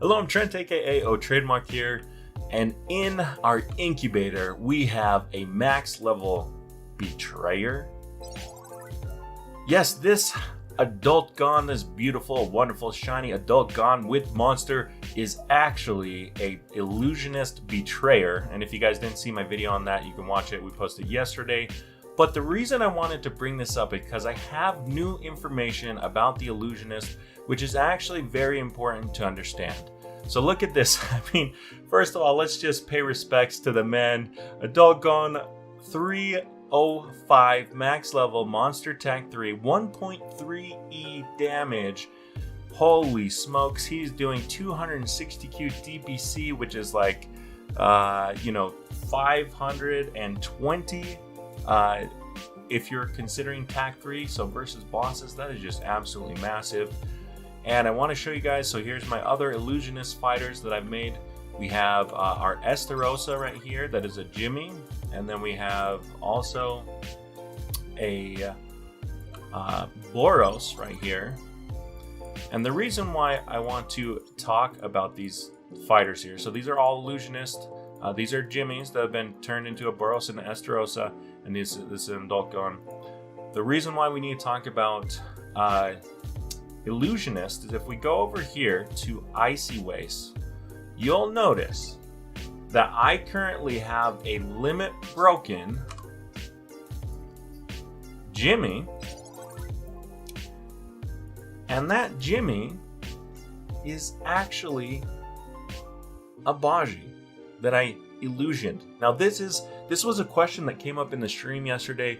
Hello, I'm Trent, aka oTradeMark here, and in our incubator, we have a max level betrayer. Yes, this adult gun, this beautiful, wonderful, shiny adult gun with monster is actually a illusionist betrayer. And if you guys didn't see my video on that, you can watch it. We posted yesterday. But the reason I wanted to bring this up is because I have new information about the illusionist, which is actually very important to understand. So look at this. I mean, first of all, let's just pay respects to the man. Adult gun 305 max level monster attack 3, 1.3 damage. Holy smokes, he's doing 260q DPC, which is like 520 if you're considering tac 3. So versus bosses, that is just absolutely massive. And I want to show you guys, so here's my other illusionist fighters that I've made. We have our Estarossa right here, that is a Jimmy. And then we have also a Boros right here. And the reason why I want to talk about these fighters here, so these are all illusionists. These are Jimmys that have been turned into a Boros and an Estarossa, and this is an adult gun. The reason why we need to talk about illusionist is if we go over here to Icy Waste, you'll notice that I currently have a limit broken Jimmy, and that Jimmy is actually a Baji that I illusioned. Now this was a question that came up in the stream yesterday,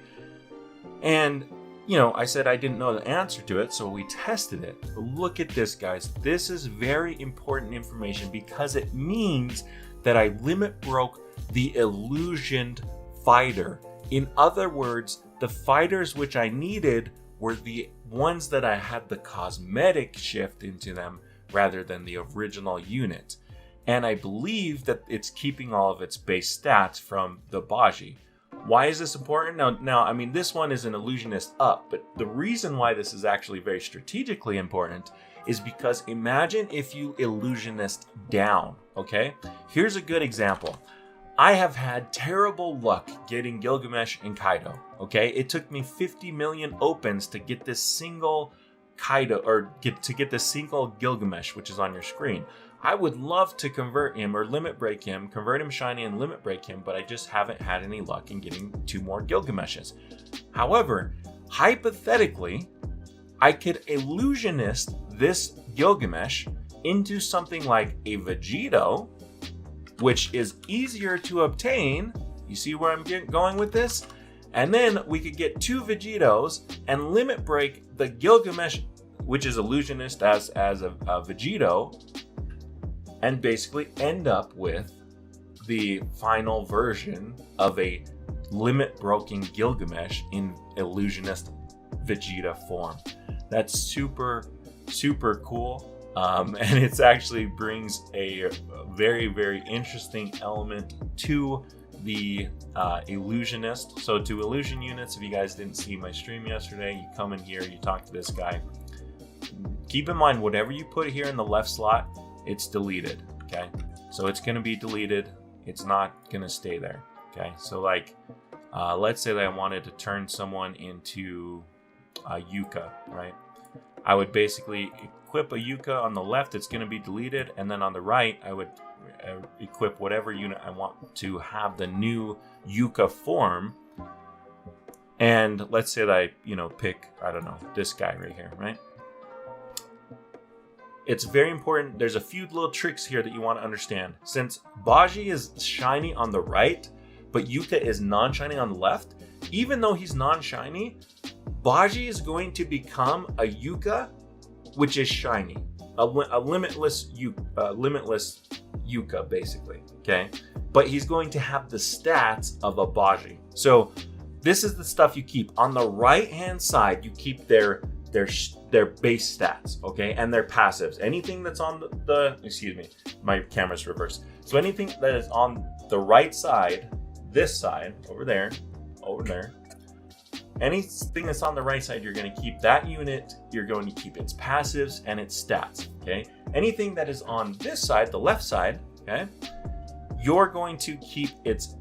and I said I didn't know the answer to it, so we tested it. But look at this, guys. This is very important information because it means that I limit broke the illusioned fighter. In other words, the fighters which I needed were the ones that I had the cosmetic shift into them rather than the original unit. And I believe that it's keeping all of its base stats from the Baji. Why is this important? Now, I mean, this one is an illusionist up, but the reason why this is actually very strategically important is because imagine if you illusionist down, okay? Here's a good example. I have had terrible luck getting Gilgamesh and Kaido, okay? It took me 50 million opens to get this single Kaido, or to get this single Gilgamesh, which is on your screen. I would love to convert him or limit break him, convert him shiny and limit break him, but I just haven't had any luck in getting 2 more Gilgameshes. However, hypothetically, I could illusionist this Gilgamesh into something like a Vegito, which is easier to obtain. You see where I'm going with this? And then we could get 2 Vegitos and limit break the Gilgamesh, which is illusionist as a Vegito, and basically end up with the final version of a limit broken Gilgamesh in illusionist Vegeta form. That's super, super cool. And it actually brings a very, very interesting element to the illusionist. So to illusion units, if you guys didn't see my stream yesterday, you come in here, you talk to this guy. Keep in mind, whatever you put here in the left slot, it's deleted, okay? So it's going to be deleted. It's not going to stay there, okay? So like, let's say that I wanted to turn someone into a Yuka, right? I would basically equip a Yuka on the left. It's going to be deleted. And then on the right, I would equip whatever unit I want to have the new Yuka form. And let's say that I, pick, I don't know, this guy right here, right? It's very important. There's a few little tricks here that you want to understand. Since Baji is shiny on the right, but Yuka is non-shiny on the left, even though he's non-shiny, Baji is going to become a Yuka, which is shiny. A limitless Yuka, basically, okay? But he's going to have the stats of a Baji. So this is the stuff you keep. On the right-hand side, you keep their base stats, okay, and their passives. Anything that's on excuse me, my camera's reversed. So anything that is on the right side, this side, over there, anything that's on the right side, you're going to keep that unit, you're going to keep its passives and its stats, okay? Anything that is on this side, the left side, okay, you're going to keep its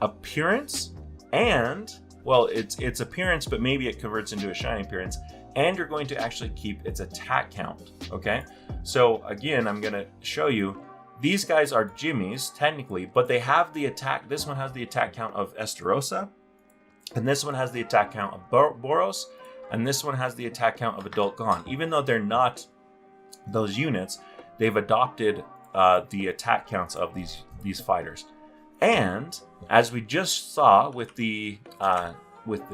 appearance and, well, its appearance, but maybe it converts into a shiny appearance, and you're going to actually keep its attack count, okay? So again, I'm going to show you, these guys are Jimmies, technically, but they have the attack, this one has the attack count of Esterosa, and this one has the attack count of Boros, and this one has the attack count of Adult Gone. Even though they're not those units, they've adopted the attack counts of these fighters. And as we just saw with the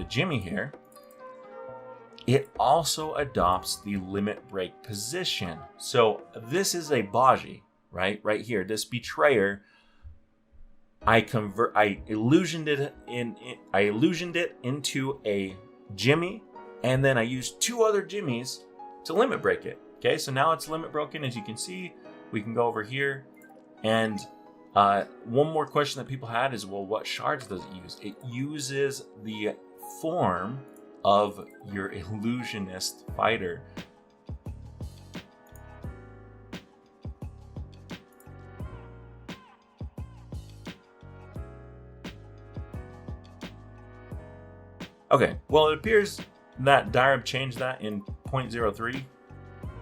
Jimmy here, it also adopts the limit break position. So this is a Baji, right here. This Betrayer, I illusioned it into a Jimmy, and then I used 2 other Jimmies to limit break it. Okay, so now it's limit broken. As you can see, we can go over here, and one more question that people had is, well, what shards does it use? It uses the form of your Illusionist fighter. Okay, well, it appears that Direb changed that in 0.03.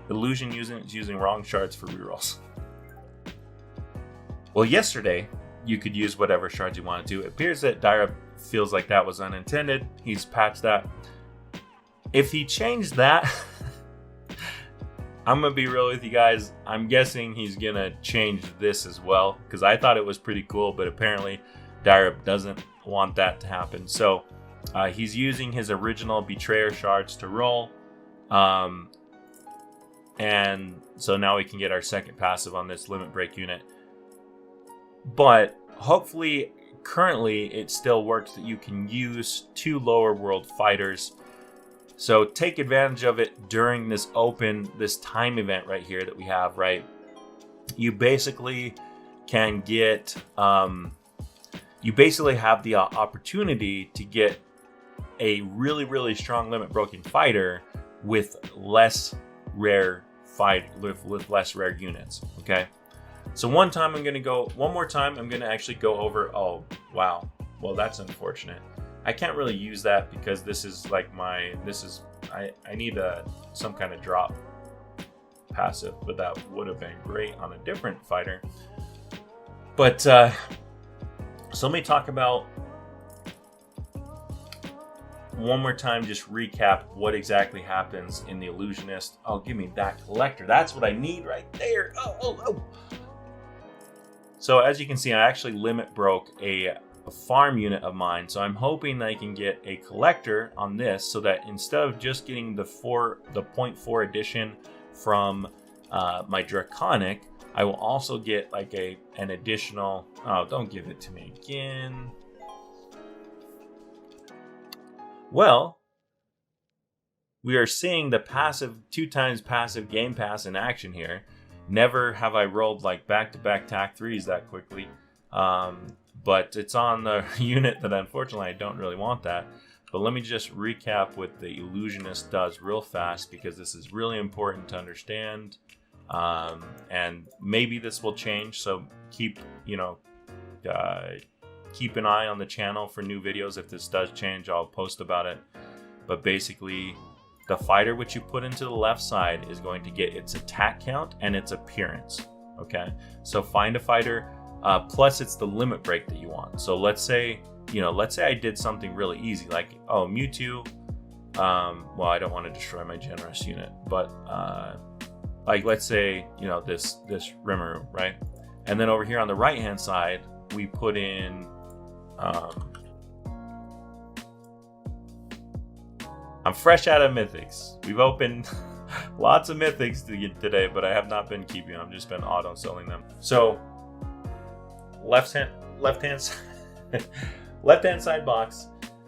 Illusion using wrong shards for rerolls. Well, yesterday, you could use whatever shards you want to do. It appears that Direb feels like that was unintended. He's patched that. If he changed that, I'm going to be real with you guys. I'm guessing he's going to change this as well, because I thought it was pretty cool, but apparently Direb doesn't want that to happen. So he's using his original Betrayer shards to roll. And so now we can get our second passive on this limit break unit. But hopefully, currently, it still works that you can use 2 lower world fighters. So take advantage of it during this time event right here that we have, right? You basically can get, you basically have the opportunity to get a really, really strong limit broken fighter with less rare with less rare units, okay? So one more time, I'm going to actually go over, oh, wow. Well, that's unfortunate. I can't really use that because this is like I need some kind of drop passive, but that would have been great on a different fighter. But, so let me talk about, one more time, just recap what exactly happens in the Illusionist. Oh, give me that collector. That's what I need right there. Oh. So as you can see, I actually limit broke a farm unit of mine. So I'm hoping that I can get a collector on this so that instead of just getting the 0.4 edition from my Draconic, I will also get like an additional, oh, don't give it to me again. Well, we are seeing the passive, 2 times passive Game Pass in action here. Never have I rolled like back-to-back TAC 3s that quickly. But it's on the unit that unfortunately I don't really want that. But let me just recap what the Illusionist does real fast, because this is really important to understand. And maybe this will change, so keep an eye on the channel for new videos. If this does change, I'll post about it. But basically, the fighter which you put into the left side is going to get its attack count and its appearance. Okay, so find a fighter, plus it's the limit break that you want. So let's say I did something really easy, like, oh, Mewtwo. Well, I don't want to destroy my generous unit, but like, let's say, this Rimuru, right? And then over here on the right hand side, we put in I'm fresh out of mythics. We've opened lots of mythics today, but I have not been keeping them. I've just been auto selling them. So left hand side box,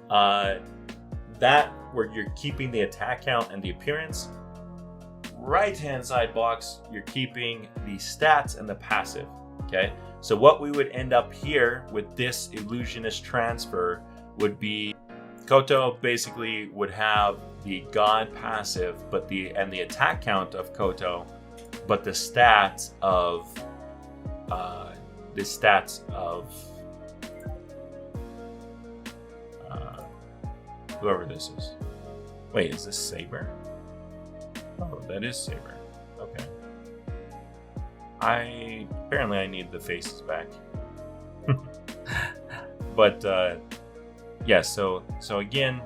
that where you're keeping the attack count and the appearance. Right hand side box, you're keeping the stats and the passive. Okay, so what we would end up here with this Illusionist transfer would be Koto basically would have the God passive, but the attack count of Koto, but the stats of whoever this is. Wait, is this Saber? Oh, that is Saber. Okay. Apparently I need the faces back. But yeah, so again,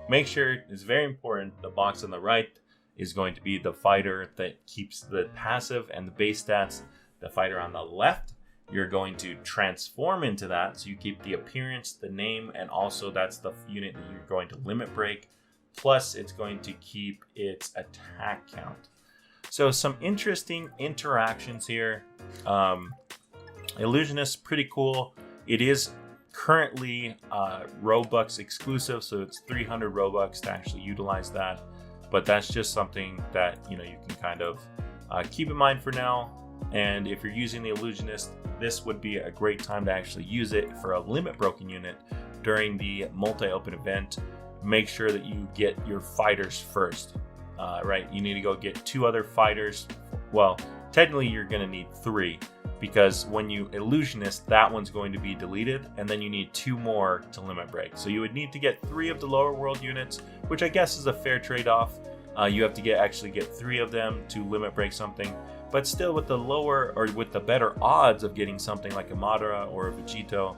make sure it's very important. The box on the right is going to be the fighter that keeps the passive and the base stats. The fighter on the left, you're going to transform into that, so you keep the appearance, the name, and also that's the unit that you're going to limit break. Plus, it's going to keep its attack count. So some interesting interactions here. Illusionist, pretty cool. It is currently Robux exclusive, so it's 300 Robux to actually utilize that. But that's just something that you can kind of keep in mind for now. And if you're using the Illusionist, this would be a great time to actually use it for a limit broken unit during the multi-open event. Make sure that you get your fighters first, right? You need to go get 2 other fighters. Well, technically you're going to need 3, because when you Illusionist, that one's going to be deleted, and then you need 2 more to limit break. So you would need to get 3 of the lower world units, which I guess is a fair trade-off. You have to actually get 3 of them to limit break something. But still, with the lower or with the better odds of getting something like a Madara or a Vegito,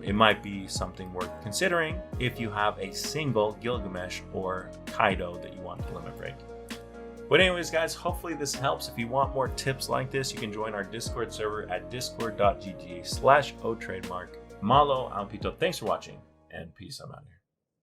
it might be something worth considering if you have a single Gilgamesh or Kaido that you want to limit break. But anyways, guys, hopefully this helps. If you want more tips like this, you can join our Discord server at discord.gg/oTradeMark. Malo, Alpito, thanks for watching, and peace. I'm out here.